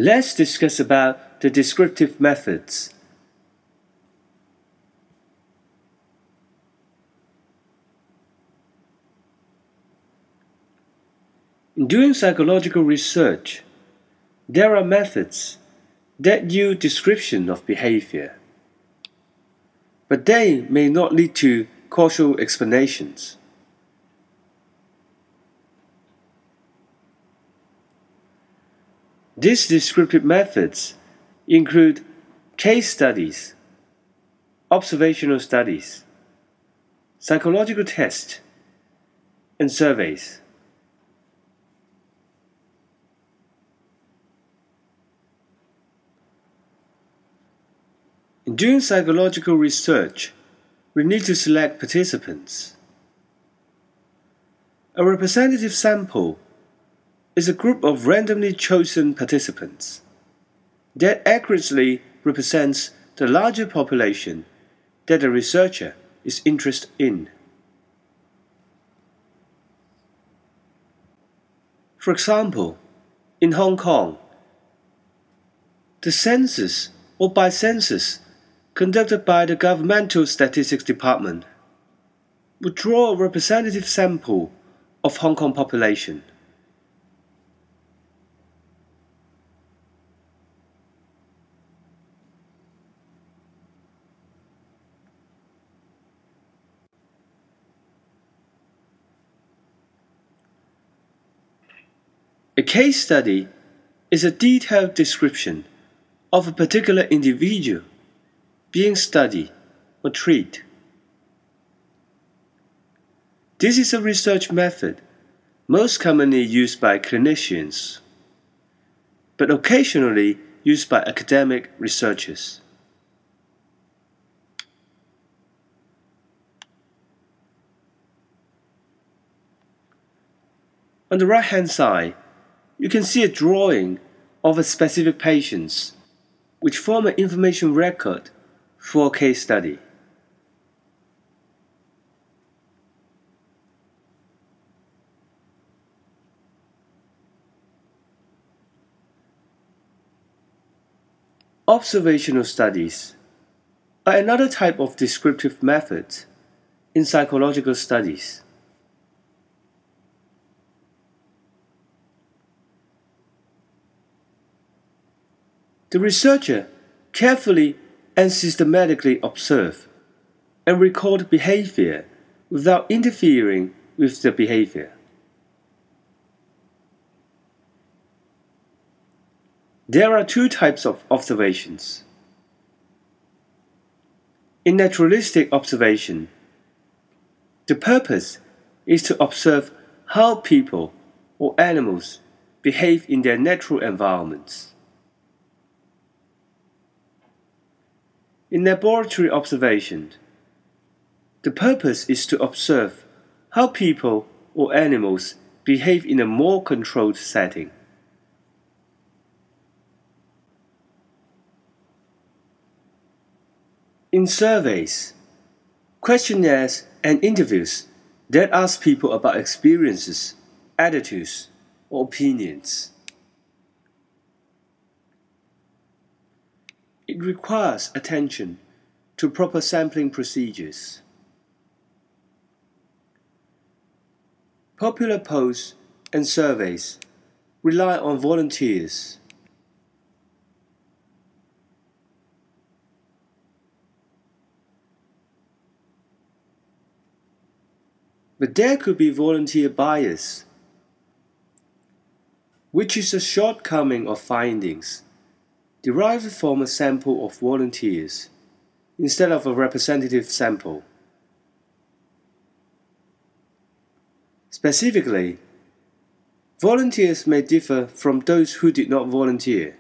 Let's discuss about the descriptive methods. In doing psychological research, there are methods that use description of behavior, but they may not lead to causal explanations. These descriptive methods include case studies, observational studies, psychological tests, and surveys. In doing psychological research, we need to select participants. A representative sample is a group of randomly chosen participants that accurately represents the larger population that the researcher is interested in. For example, in Hong Kong, the census or by census conducted by the Governmental Statistics Department would draw a representative sample of Hong Kong population. A case study is a detailed description of a particular individual being studied or treated. This is a research method most commonly used by clinicians, but occasionally used by academic researchers. On the right-hand side, you can see a drawing of a specific patient, which form an information record for a case study. Observational studies are another type of descriptive method in psychological studies. The researcher carefully and systematically observe and record behavior without interfering with the behavior. There are two types of observations. In naturalistic observation, the purpose is to observe how people or animals behave in their natural environments. In laboratory observation, the purpose is to observe how people or animals behave in a more controlled setting. In surveys, questionnaires and interviews that ask people about experiences, attitudes, or opinions. It requires attention to proper sampling procedures. Popular polls and surveys rely on volunteers. But there could be volunteer bias, which is a shortcoming of findings derived from a sample of volunteers instead of a representative sample. Specifically, volunteers may differ from those who did not volunteer.